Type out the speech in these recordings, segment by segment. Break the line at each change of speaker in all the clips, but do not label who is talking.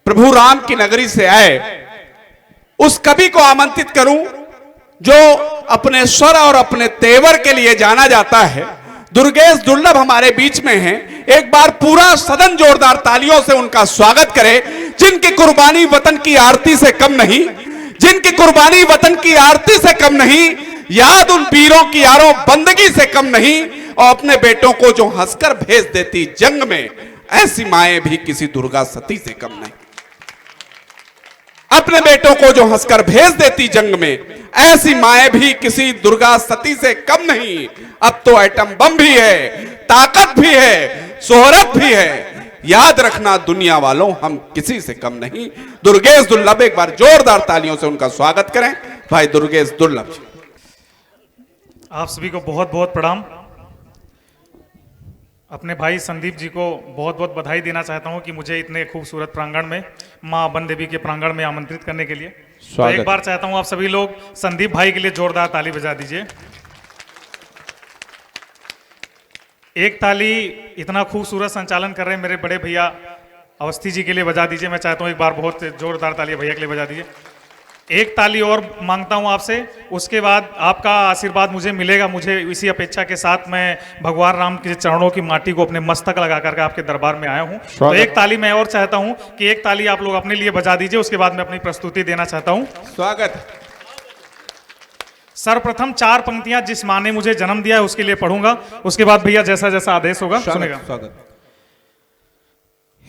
प्रभु राम की नगरी से आए उस कवि को आमंत्रित करूं जो अपने स्वर और अपने तेवर के लिए जाना जाता है। दुर्गेश दुर्लभ हमारे बीच में हैं। एक बार पूरा सदन जोरदार तालियों से उनका स्वागत करे, जिनकी कुर्बानी वतन की आरती से कम नहीं, जिनकी कुर्बानी वतन की आरती से कम नहीं, याद उन वीरों की यारों बंदगी से कम नहीं, और अपने बेटों को जो हंसकर भेज देती जंग में, ऐसी माएं भी किसी दुर्गा सती से कम नहीं। अपने बेटों को जो हंसकर भेज देती जंग में, ऐसी माएं भी किसी दुर्गा सती से कम नहीं। अब तो एटम बम भी है, ताकत भी है, शोहरत भी है, याद रखना दुनिया वालों हम किसी से कम नहीं। दुर्गेश दुर्लभ, एक बार जोरदार तालियों से उनका स्वागत करें। भाई दुर्गेश दुर्लभ जी।
आप सभी को बहुत बहुत प्रणाम। अपने भाई संदीप जी को बहुत बहुत बधाई देना चाहता हूं कि मुझे इतने खूबसूरत प्रांगण में, मां अबन देवी के प्रांगण में आमंत्रित करने के लिए। तो एक बार चाहता हूं आप सभी लोग संदीप भाई के लिए जोरदार ताली बजा दीजिए। एक ताली इतना खूबसूरत संचालन कर रहे हैं मेरे बड़े भैया अवस्थी जी के लिए बजा दीजिए। मैं चाहता हूं एक बार बहुत जोरदार ताली भैया के लिए बजा दीजिए। एक ताली और मांगता हूं आपसे, उसके बाद आपका आशीर्वाद मुझे मिलेगा। मुझे इसी अपेक्षा के साथ मैं भगवान राम के चरणों की माटी को अपने मस्तक लगा करके आपके दरबार में आया हूं। तो एक ताली मैं और चाहता हूं कि एक ताली आप लोग अपने लिए बजा दीजिए, उसके बाद मैं अपनी प्रस्तुति देना चाहता हूं।
स्वागत।
सर्वप्रथम 4 पंक्तियां जिस माँ ने मुझे जन्म दिया है उसके लिए पढ़ूंगा, उसके बाद भैया जैसा जैसा आदेश होगा सुनेगा।
स्वागत।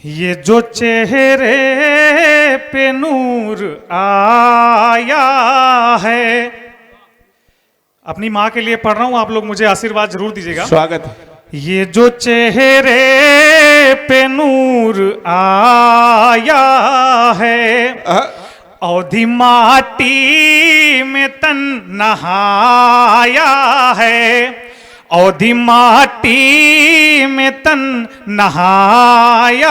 ये जो चेहरे पे नूर आया है, अपनी माँ के लिए पढ़ रहा हूं, आप लोग मुझे आशीर्वाद जरूर दीजिएगा।
स्वागत।
ये जो चेहरे पे नूर आया है, औधी माटी में तन नहाया है, औधी माटी में तन नहाया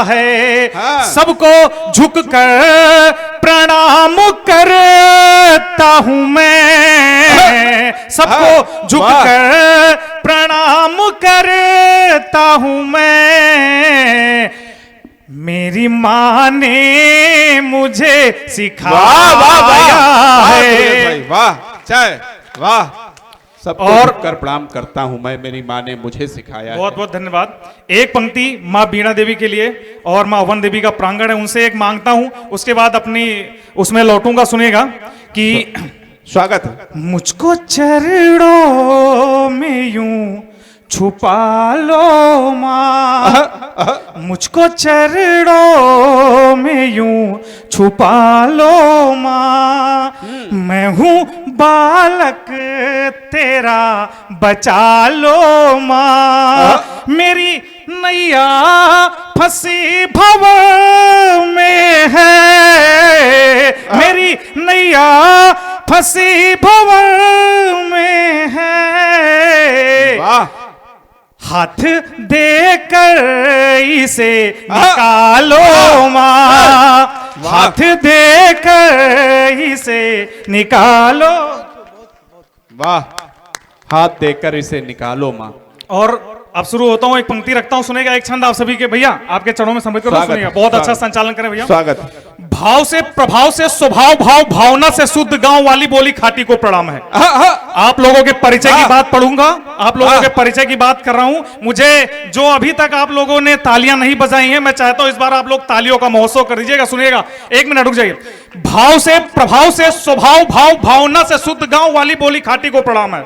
है। सबको झुक कर प्रणाम करता हूं मैं, सबको झुक कर प्रणाम करता हूं मैं। मेरी माँ ने मुझे सिखाया है।
वाह चाय वाह। सब और कर प्रणाम करता हूं मैं, मेरी माँ ने मुझे सिखाया है।
बहुत बहुत धन्यवाद। एक पंक्ति माँ बीणा देवी के लिए और माँ अवन देवी का प्रांगण है, उनसे एक मांगता हूं, उसके बाद अपनी उसमें लौटूंगा। सुनेगा कि
स्वागत।
मुझको चरणों में यूं छुपा लो माँ, मुझको चरणों में यूं छुपा लो माँ। मैं हूँ बालक तेरा बचा लो माँ। मेरी नैया फंसी भव में है, मेरी नैया फंसी भव में है।
वाह।
हाथ देकर इसे निकालो माँ, हाथ देकर इसे निकालो।
वाह। हाथ देकर इसे निकालो माँ।
और अब शुरू होता हूं, एक पंक्ति रखता हूं, सुनेगा एक छंद आप सभी के भैया आपके चरणों में समर्पित करो, सुनेगा। बहुत अच्छा संचालन करें भैया।
स्वागत।
भाव से प्रभाव से स्वभाव भाव भावना से शुद्ध गांव वाली बोली खाटी को प्रणाम है। आप लोगों के परिचय की बात पढ़ूंगा, आप लोगों के परिचय की बात कर रहा हूं। मुझे जो अभी तक आप लोगों ने तालियां नहीं बजाई हैं, मैं चाहता हूं इस बार आप लोग तालियों का महोत्सव कर दीजिएगा। सुनिएगा, एक मिनट रुक जाइए। भाव से प्रभाव से स्वभाव भाव भावना से शुद्ध गांव वाली बोली खाटी को प्रणाम है।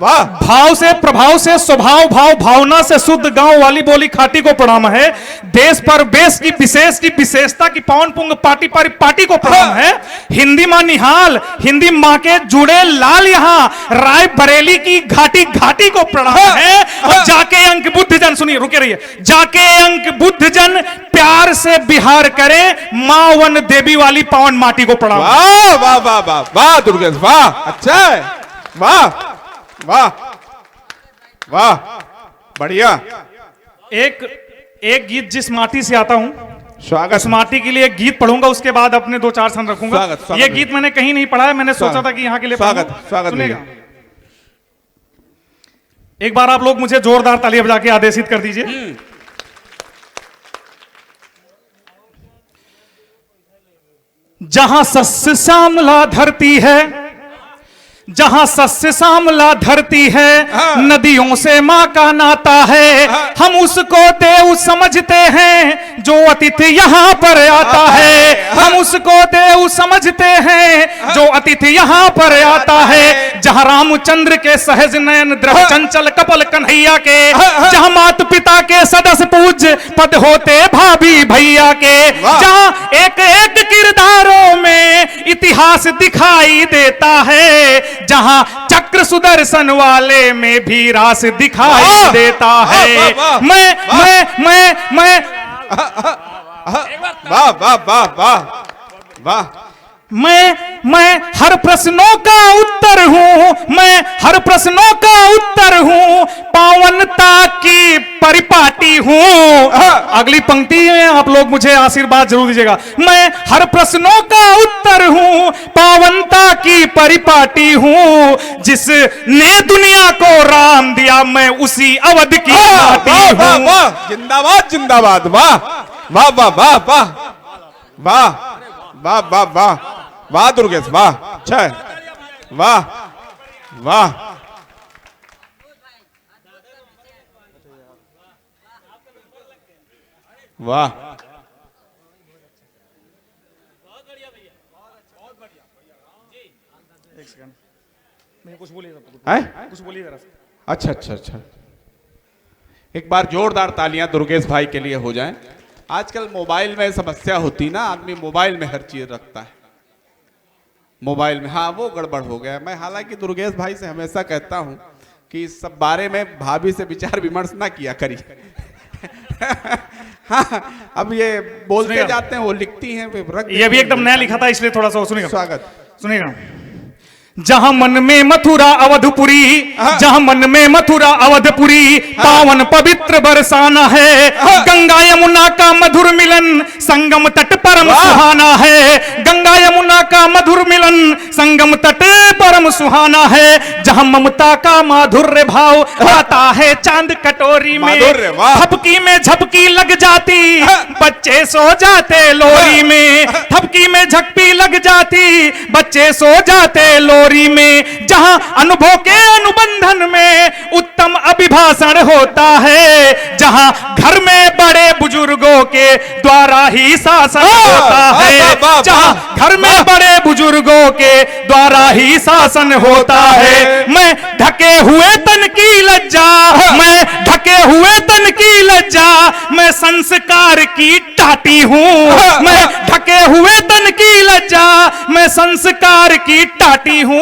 वाह।
भाव से प्रभाव से स्वभाव भाव भावना से शुद्ध गांव वाली बोली खाटी को प्रणाम है। देश पर बेस की विशेष की विशेषता की पवन पुंग पार्टी पारी पार्टी को प्रणाम है। हिंदी मां निहाल, हिंदी मां के जुड़े लाल, यहाँ राय बरेली की घाटी घाटी को प्रणाम है। और जाके अंक बुद्ध जन, सुनिए रुके रहिए, जाके अंक बुद्ध जन प्यार से बिहार करें, मां वन देवी वाली पावन माटी को प्रणाम।
वाह वाह वाह वाह वाह दुर्गेश वाह। अच्छा है, वाह वाह वाह, बढ़िया।
एक गीत जिस माटी से आता हूं,
स्वागत।
उस माटी के लिए एक गीत पढ़ूंगा, उसके बाद अपने 2-4 छंद रखूंगा।
स्वागत।
ये गीत मैंने कहीं नहीं पढ़ा है, मैंने सोचा था कि यहाँ के लिए
स्वागत। स्वागत।
सुनेगा। एक बार आप लोग मुझे जोरदार तालियां बजा के आदेशित कर दीजिए। जहां सस्य श्यामला धरती है, जहां सस्य श्यामला धरती है, नदियों से मां का नाता है। हम उसको देव समझते हैं जो अतिथि यहां पर आता है। हम उसको देव समझते हैं जो अतिथि यहां पर आता है। जहां रामचंद्र के सहज नयन द्रव चंचल कपल कन्हैया के, जहां माता पिता के सदस्य पूज्य पद होते भाभी भैया के, जहां एक एक किरदारों में इतिहास दिखाई देता है, जहां चक्र सुदर्शन वाले में भी रास दिखाई देता है। मैं
वाह वाह वाह वाह वाह।
मैं हर प्रश्नों का उत्तर हूं, मैं हर प्रश्नों का उत्तर हूं, पावनता की परिपाटी हूं। अगली पंक्ति में आप लोग मुझे आशीर्वाद जरूर दीजिएगा। मैं हर प्रश्नों का उत्तर हूं, पावनता की परिपाटी हूं, जिसने दुनिया को राम दिया मैं उसी अवध की माटी हूं।
जिंदाबाद जिंदाबाद। वाह वाह वाह वाह वाह वाह वाह वाह वाह वाह दुर्गेश वाह। अच्छा है, वाह वाह। वाह
कुछ बोलिए,
कुछ बोलिए जरा। अच्छा अच्छा अच्छा, एक बार जोरदार तालियां दुर्गेश भाई के लिए हो जाएं। आजकल मोबाइल में समस्या होती ना, आदमी मोबाइल में हर चीज रखता है मोबाइल में। हाँ वो गड़बड़ हो गया। मैं हालांकि दुर्गेश भाई से हमेशा कहता हूं कि इस सब बारे में भाभी से विचार विमर्श ना किया करिए। हाँ अब ये बोलते जाते हैं, वो लिखती हैं,
ये भी एकदम नया लिखा था इसलिए थोड़ा सा सुनिएगा।
स्वागत
सुनिएगा। जहां मन में मथुरा अवधपुरी, जहां मन में मथुरा अवधपुरी, पावन पवित्र बरसाना है। गंगा यमुना का मधुर मिलन संगम तट परम सुहाना है। गंगा यमुना का मधुर मिलन संगम तट परम सुहाना है। जहां ममता का माधुर्य भाव आता है चांद कटोरी में, थपकी में झपकी लग जाती, बच्चे सो जाते लोरी में। थपकी में झपकी लग जाती, बच्चे सो जाते लोरी में। जहां अनुभव के अनुबंधन में उत्तम अभिभाषण होता है, जहां घर में बड़े बुजुर्गों के द्वारा ही शासन होता है। जहां घर में बड़े बुजुर्गों के द्वारा ही शासन होता है। मैं ढके हुए तन की लज्जा, मैं ढके हुए तन की लज्जा, मैं संस्कार की टाटी हूं। मैं ढके हुए तन की लज्जा, मैं संस्कार की टाटी हूं।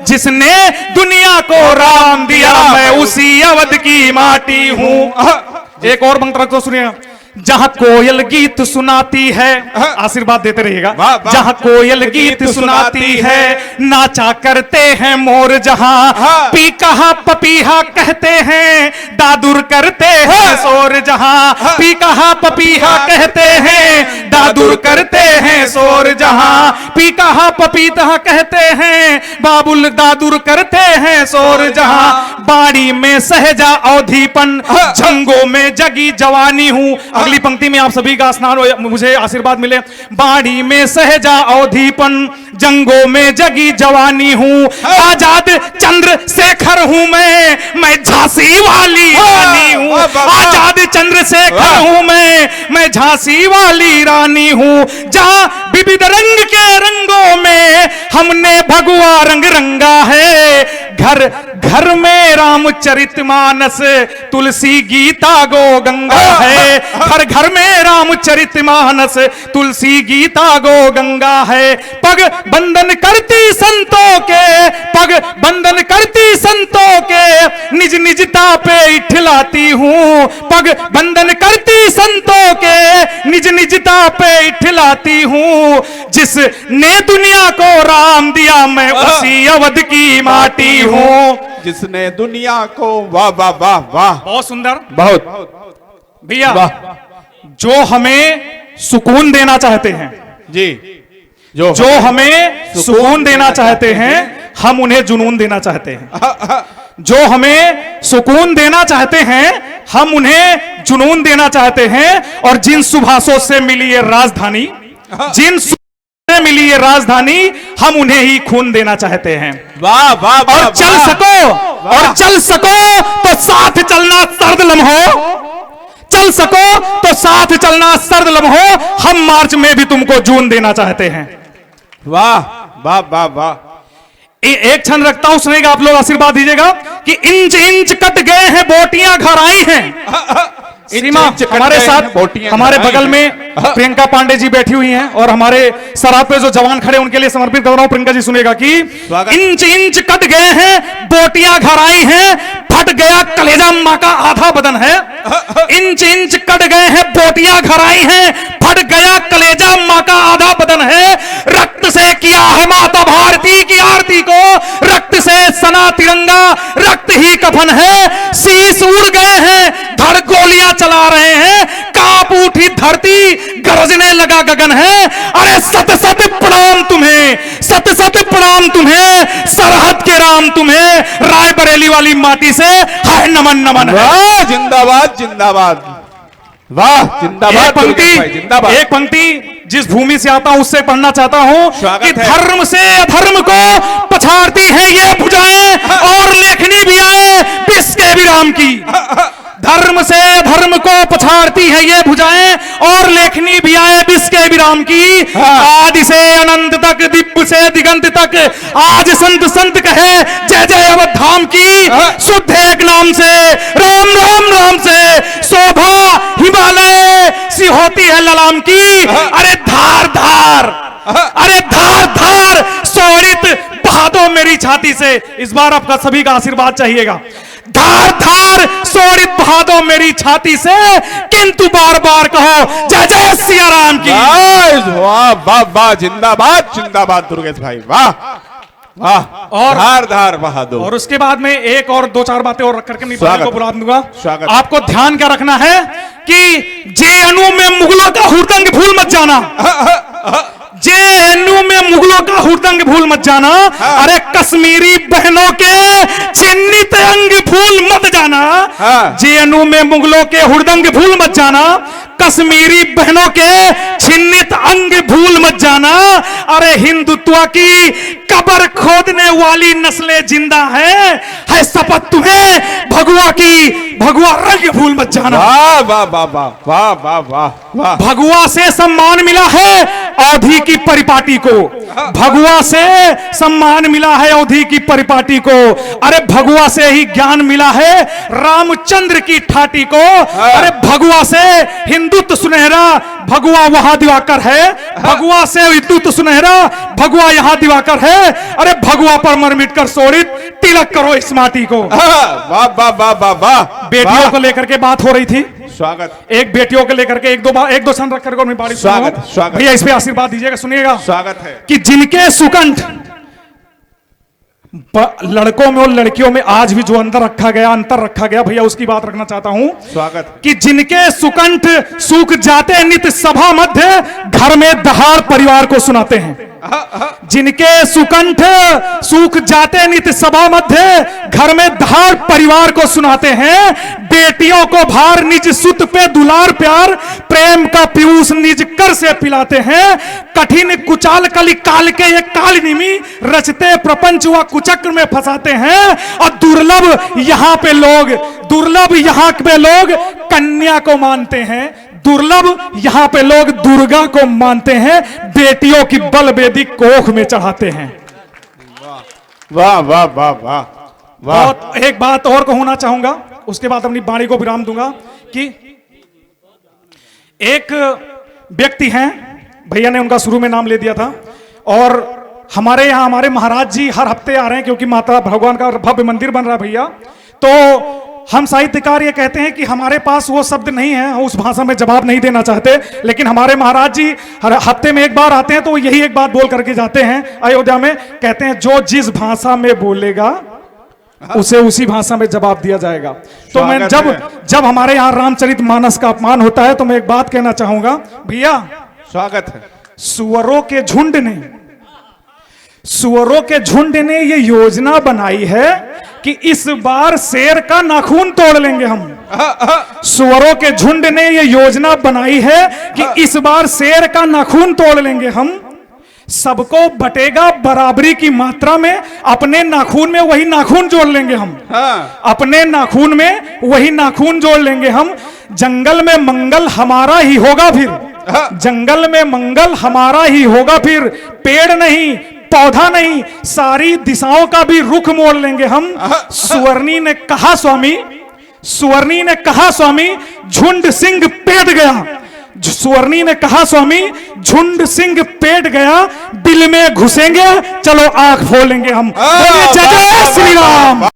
जिसने दुनिया को राम दिया मैं उसी अवध की माटी हूं। एक और मंत्र तो सुनिए। जहां कोयल गीत सुनाती है, आशीर्वाद देते रहिएगा। जहां कोयल गीत सुनाती है, नाचा करते हैं मोर। जहां पी कहा पपीहा कहते हैं, दादुर करते हैं शोर। जहां पी कहा पपीहा कहते हैं, दादुर करते हैं शोर। जहां पी कहा पपीता कहते हैं, बाबुल दादुर करते हैं शोर। जहां बाड़ी में सहजा अवधीपन, जंगों में जगी जवानी हूं। अगली पंक्ति में आप सभी का स्नान हो, मुझे आशीर्वाद मिले। बाड़ी में सहजा अवधीपन, जंगों में जगी जवानी हूं। आजाद चंद्रशेखर हूं मैं झांसी वाली रानी हूं। आजाद चंद्रशेखर हूं मैं झांसी वाली रानी हूं। जहां विविध रंग के रंगों में हमने भगवा रंग रंगा है। घर घर में रामचरितमानस, तुलसी गीता गो गंगा है। हर घर में रामचरितमानस, तुलसी गीता गो गंगा है। पग बंधन करती संतों के, पग बंधन करती संतों के, निज निजता पे इठलाती हूं। पग बंधन करती संतों के, निज निजता पे इठलाती हूं। जिसने दुनिया को राम दिया मैं उसी अवध की माटी हूं।
जिसने दुनिया को, वाह वाह वाह वाह,
बहुत सुंदर,
बहुत
भैया। जो हमें सुकून देना चाहते हैं
जी,
जो हमें सुकून देना चाहते हैं, हम उन्हें जुनून देना चाहते हैं। जो हमें सुकून देना चाहते हैं, हम उन्हें जुनून देना चाहते हैं। और जिन सुभाषों से मिली ये राजधानी, जिन मिली ये राजधानी, हम उन्हें ही खून देना चाहते हैं।
वाह वाह वाह,
और चल
वाह।
सको, और चल सको तो साथ चलना सर्द लम्हों, चल सको तो साथ चलना सर्द लम्हों, हम मार्च में भी तुमको जून देना चाहते हैं।
वाह वाह वाह वाह।
एक क्षण रखता हूं, सुनेगा, आप लोग आशीर्वाद दीजिएगा कि इंच इंच कट गए हैं बोटियां घर आई हैं। सीमा हमारे साथ, हमारे बगल में प्रियंका पांडे जी बैठी हुई हैं, और हमारे सराफ पे जो जवान खड़े उनके लिए समर्पित कर रहा हूं। प्रियंका जी सुनेगा कि इंच इंच कट गए हैं बोटियां घर आई हैं, फट गया कलेजा मां का आधा बदन है। इंच इंच कट गए हैं बोटियां घर आई हैं, फट गया कलेजा मां का आधा बदन है। रक्त से किया है माता भारती की आरती को, रक्त से सना तिरंगा, रक्त ही कफन है। शीश उड़ गए हैं, धड़ गोलियां चला रहे हैं, कांप उठी धरती, गरजने लगा गगन है। अरे सत सत प्रणाम तुम्हें, सत सत प्रणाम तुम्हें, सरहद के राम तुम्हें, रायबरेली वाली माटी से हाय नमन नमन है।
वाह जिंदाबाद जिंदाबाद, वाह जिंदाबाद। जिंदाबाद।
एक पंक्ति जिस भूमि से आता हूं उससे पढ़ना चाहता हूं कि धर्म से अधर्म को पछाड़ती है ये भुजाएं, और लेखनी भी आए विश्व के विराम की। धर्म से धर्म को पछाड़ती है ये भुजाएं, और लेखनी भी आए विश्व के विराम की। आदि से अनंत तक, दिव्य से दिगंत तक, आज संत संत कहे जय जय अवध धाम की। शुद्ध एक नाम से, राम राम राम से, शोभा हिमालय सी होती है ललाम की। अरे धार धार, अरे धार धार शोणित बहा दो मेरी छाती से। इस बार आपका सभी का आशीर्वाद चाहिएगा। धार धार शोणित बहा दो मेरी छाती से, किंतु बार बार कहो जय जय सिया राम की।
वाह वाह वाह, जिंदाबाद जिंदाबाद दुर्गेश भाई, वाह वाह।
और
धार धार बहादुर।
और उसके बाद में एक और दो चार बातें और रख करके मैं को बुला दूंगा।
स्वागत।
आपको ध्यान क्या रखना है कि जेएनयू में मुगलों का हुड़दंग भूल मत जाना। जेएनयू में मुगलों का हुड़दंग भूल मत जाना। अरे कश्मीरी बहनों के चिन्हित अंग भूल मत जाना। जेएनयू में मुगलों के हुड़दंग भूल मत जाना, कश्मीरी बहनों के चिन्हित अंग भूल मत जाना। अरे हिंदुत्व की कब्र खोदने वाली नस्लें जिंदा है शपथ तुम्हें भगवा की, भगवा रंग भूल मत जाना।
वाह वाह वाह वाह वाह वाह वाह वाह।
भगवा से सम्मान मिला है अवधी की परिपाटी को, भगवा से सम्मान मिला है अवधी की परिपाटी को। अरे भगवा से ही ज्ञान मिला है रामचंद्र की ठाटी को। अरे भगवा से हिंदुत्व सुनहरा, भगवा वहां दिवाकर है। भगवा से हिंदुत्व सुनहरा, भगवा यहां दिवाकर है। अरे भगवा पर मर मिट कर शोणित तिलक करो इस माटी को।
वाह वाह वाह वाह वाह।
बेटियों को लेकर के बात हो रही थी।
स्वागत।
एक बेटियों को लेकर के एक दो क्षण रख करके मैं बाड़ी
स्वागत स्वागत
भैया इस पे आशीर्वाद दीजिएगा, सुनिएगा।
स्वागत है
कि जिनके सुकंठ लड़कों में और लड़कियों में आज भी जो अंतर रखा गया भैया उसकी बात रखना चाहता हूं।
स्वागत।
कि जिनके सुकंठ सूख जाते नित सभा मध्य, घर में दहाड़ परिवार को सुनाते हैं। जिनके सुकंठ सूख जाते नित सभा मध्य, घर में दहाड़ परिवार को सुनाते हैं। बेटियों को भार निज सुत पे दुलार प्यार, प्रेम का पीयूष निज कर से पिलाते हैं। कठिन कुचाल कली काल के ये कालनिमी, रचते प्रपंच व कुचक्र में फंसाते हैं। और दुर्लभ यहाँ पे लोग कन्या को मानते हैं, दुर्लभ यहाँ पे लोग दुर्गा को मानते हैं, बेटियों की बलवेदी कोख में चढ़ाते हैं।
वाह वाह वाह वाह वाह।
और एक बात और कहना चाहूंगा, उसके बाद अपनी वाणी को विराम दूंगा। कि एक व्यक्ति हैं, भैया ने उनका शुरू में नाम ले दिया था, और हमारे यहाँ हमारे महाराज जी हर हफ्ते आ रहे हैं क्योंकि माता भगवान का भव्य मंदिर बन रहा है भैया। तो हम साहित्यकार ये कहते हैं कि हमारे पास वो शब्द नहीं है, हम उस भाषा में जवाब नहीं देना चाहते, लेकिन हमारे महाराज जी हर हफ्ते में एक बार आते हैं तो यही एक बात बोल करके जाते हैं अयोध्या में। कहते हैं जो जिस भाषा में बोलेगा उसे उसी भाषा में जवाब दिया जाएगा। तो मैं जब हमारे यहाँ रामचरितमानस का अपमान होता है तो मैं एक बात कहना चाहूंगा भैया।
स्वागत है।
सुअरों के झुंड ने ये योजना बनाई है कि इस बार शेर का नाखून तोड़ लेंगे हम। सुअरों के झुंड ने ये योजना बनाई है कि इस बार शेर का नाखून तोड़ लेंगे हम। सबको बटेगा बराबरी की मात्रा में, अपने नाखून में वही नाखून जोड़ लेंगे हम।
हाँ।
अपने नाखून में वही नाखून जोड़ लेंगे हम। जंगल में मंगल हमारा ही होगा फिर, जंगल में मंगल हमारा ही होगा फिर। पेड़ नहीं, पौधा नहीं, सारी दिशाओं का भी रुख मोड़ लेंगे हम। सुवर्णी ने कहा स्वामी, सुवर्णी ने कहा स्वामी, झुंड सिंह पेट गया। सुवर्णी ने कहा स्वामी, झुंड सिंह पेट गया, दिल में घुसेंगे, चलो आंख फोलेंगे हम। बोलिए जय जय श्री राम।